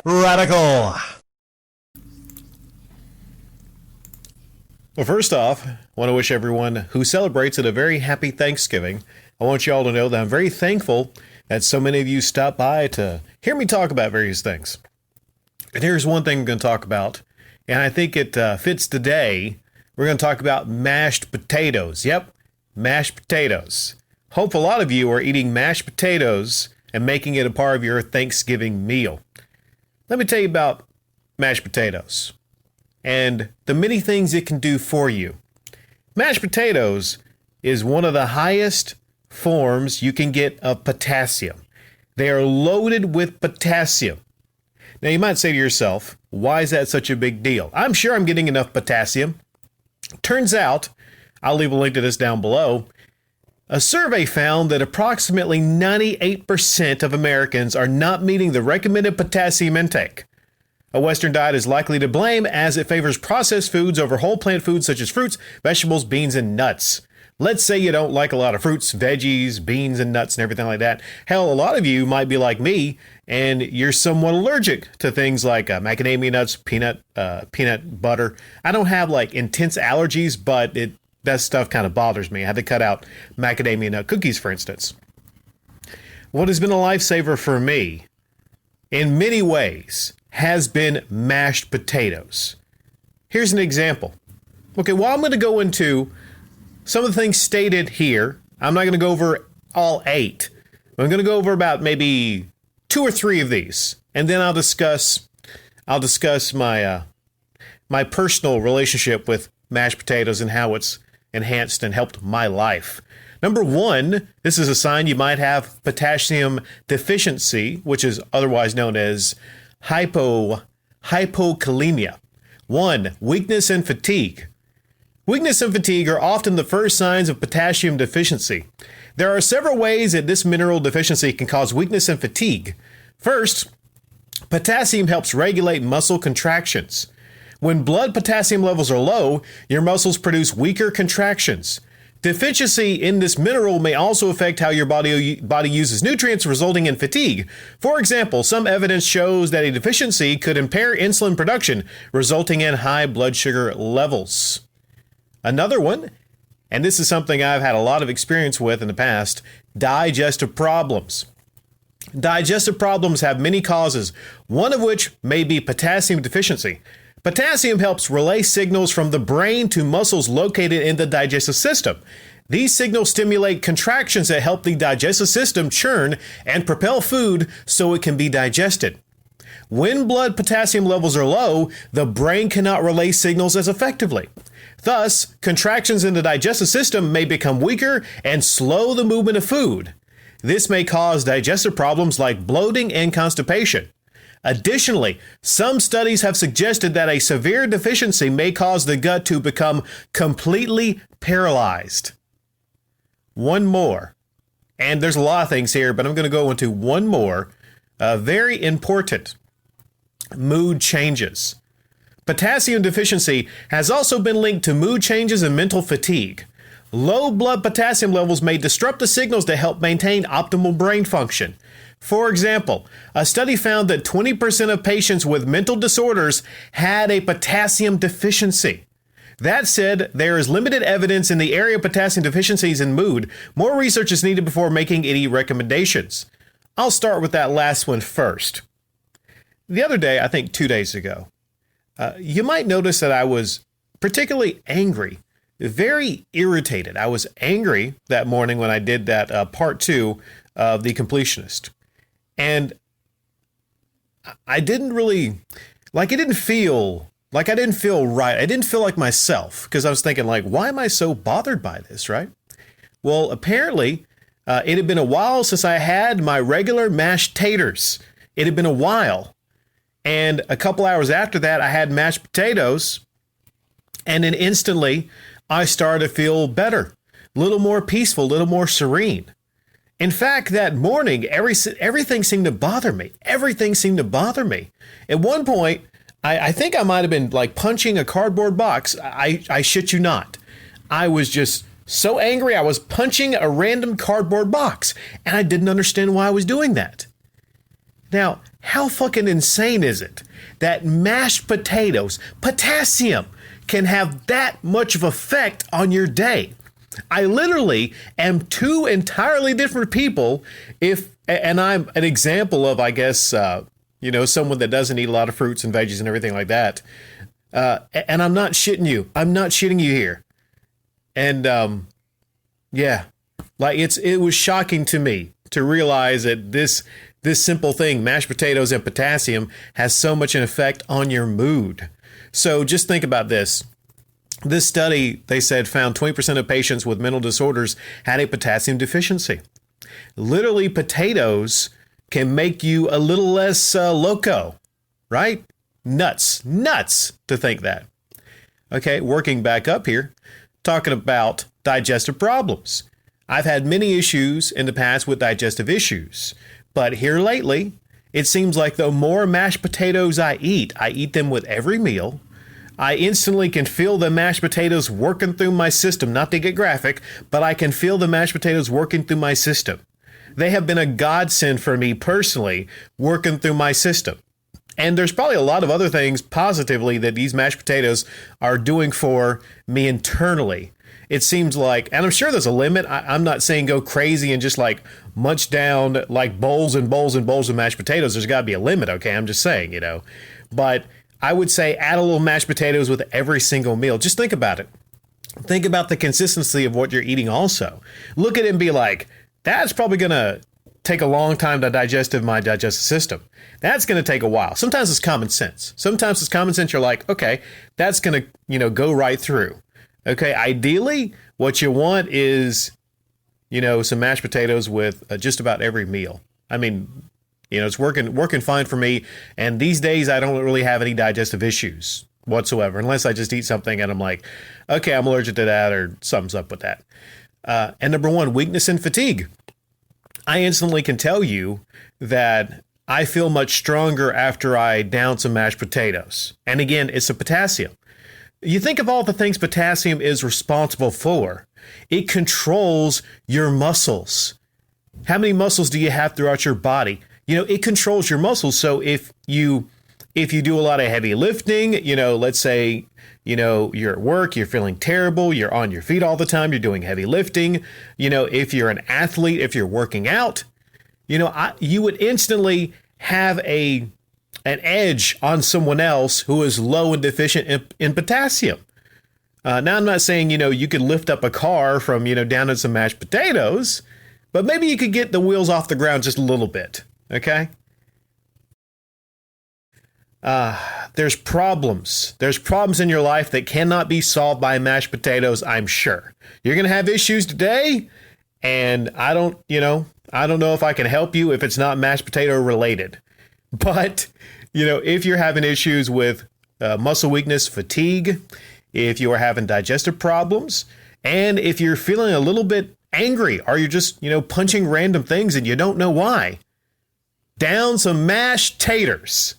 Radical. Well, first off, I want to wish everyone who celebrates it a very happy Thanksgiving. I want you all to know that I'm very thankful that so many of you stopped by to hear me talk about various things. And here's one thing I'm going to talk about, and I think it fits today. We're going to talk about mashed potatoes. Yep, mashed potatoes. Hope a lot of you are eating mashed potatoes and making it a part of your Thanksgiving meal. Let me tell you about mashed potatoes and the many things it can do for you. Mashed potatoes is one of the highest forms you can get of potassium. They are loaded with potassium. Now you might say to yourself, why is that such a big deal? I'm sure I'm getting enough potassium. Turns out, I'll leave a link to this down below, a survey found that approximately 98% of Americans are not meeting the recommended potassium intake. A Western diet is likely to blame as it favors processed foods over whole plant foods such as fruits, vegetables, beans, and nuts. Let's say you don't like a lot of fruits, veggies, beans, and nuts and everything like that. Hell, a lot of you might be like me and you're somewhat allergic to things like macadamia nuts, peanut butter. I don't have like intense allergies, but that stuff kind of bothers me. I had to cut out macadamia nut cookies, for instance. What has been a lifesaver for me in many ways has been mashed potatoes. Here's an example. Okay, well, I'm going to go into some of the things stated here. I'm not going to go over all 8. I'm going to go over about maybe 2 or 3 of these, and then I'll discuss my my personal relationship with mashed potatoes and how it's enhanced and helped my life. Number 1, this is a sign you might have potassium deficiency, which is otherwise known as hypokalemia. 1, weakness and fatigue. Weakness and fatigue are often the first signs of potassium deficiency. There are several ways that this mineral deficiency can cause weakness and fatigue. First, potassium helps regulate muscle contractions. When blood potassium levels are low, your muscles produce weaker contractions. Deficiency in this mineral may also affect how your body uses nutrients, resulting in fatigue. For example, some evidence shows that a deficiency could impair insulin production, resulting in high blood sugar levels. Another one, and this is something I've had a lot of experience with in the past, digestive problems. Digestive problems have many causes, one of which may be potassium deficiency. Potassium helps relay signals from the brain to muscles located in the digestive system. These signals stimulate contractions that help the digestive system churn and propel food so it can be digested. When blood potassium levels are low, the brain cannot relay signals as effectively. Thus, contractions in the digestive system may become weaker and slow the movement of food. This may cause digestive problems like bloating and constipation. Additionally, some studies have suggested that a severe deficiency may cause the gut to become completely paralyzed. One more, and there's a lot of things here, but I'm going to go into one more, very important: mood changes. Potassium deficiency has also been linked to mood changes and mental fatigue. Low blood potassium levels may disrupt the signals that help maintain optimal brain function. For example, a study found that 20% of patients with mental disorders had a potassium deficiency. That said, there is limited evidence in the area of potassium deficiencies in mood. More research is needed before making any recommendations. I'll start with that last one first. The other day, I think 2 days ago, you might notice that I was particularly angry, very irritated. I was angry that morning when I did that part 2 of The Completionist. And I didn't really, like, it didn't feel right. I didn't feel like myself, because I was thinking, like, why am I so bothered by this, right? Well, apparently, it had been a while since I had my regular mashed taters. It had been a while. And a couple hours after that, I had mashed potatoes. And then instantly, I started to feel better, a little more peaceful, a little more serene. In fact, that morning, everything seemed to bother me. Everything seemed to bother me. At one point, I think I might have been like punching a cardboard box. I shit you not. I was just so angry. I was punching a random cardboard box, and I didn't understand why I was doing that. Now, how fucking insane is it that mashed potatoes, potassium, can have that much of effect on your day? I literally am two entirely different people and I'm an example of, I guess, someone that doesn't eat a lot of fruits and veggies and everything like that. And I'm not shitting you. I'm not shitting you here. And, it was shocking to me to realize that this simple thing, mashed potatoes and potassium, has so much an effect on your mood. So just think about this. This study, they said, found 20% of patients with mental disorders had a potassium deficiency. Literally, potatoes can make you a little less loco, right? Nuts to think that. Okay, working back up here, talking about digestive problems. I've had many issues in the past with digestive issues, but here lately, it seems like the more mashed potatoes I eat them with every meal. I instantly can feel the mashed potatoes working through my system, not to get graphic, but I can feel the mashed potatoes working through my system. They have been a godsend for me personally, working through my system. And there's probably a lot of other things positively that these mashed potatoes are doing for me internally. It seems like, and I'm sure there's a limit. I'm not saying go crazy and just like munch down like bowls and bowls and bowls of mashed potatoes. There's got to be a limit, okay? I'm just saying, But I would say add a little mashed potatoes with every single meal. Just think about it. Think about the consistency of what you're eating also. Look at it and be like, that's probably going to take a long time to digest in my digestive system. That's going to take a while. Sometimes it's common sense. Sometimes it's common sense. You're like, okay, that's going to, go right through. Okay, ideally, what you want is, some mashed potatoes with just about every meal. I mean, it's working fine for me. And these days, I don't really have any digestive issues whatsoever, unless I just eat something and I'm like, okay, I'm allergic to that or something's up with that. And number one, weakness and fatigue. I instantly can tell you that I feel much stronger after I down some mashed potatoes. And again, it's the potassium. You think of all the things potassium is responsible for. It controls your muscles. How many muscles do you have throughout your body? It controls your muscles. So if you do a lot of heavy lifting, let's say, you're at work, you're feeling terrible, you're on your feet all the time, you're doing heavy lifting, if you're an athlete, if you're working out, you would instantly have an edge on someone else who is low and deficient in potassium. Now, I'm not saying, you could lift up a car from, down in some mashed potatoes, but maybe you could get the wheels off the ground just a little bit. Okay. There's problems. There's problems in your life that cannot be solved by mashed potatoes, I'm sure. You're going to have issues today, and I don't know if I can help you if it's not mashed potato related. But, if you're having issues with muscle weakness, fatigue, if you are having digestive problems, and if you're feeling a little bit angry, or you're just, punching random things and you don't know why, down some mashed taters.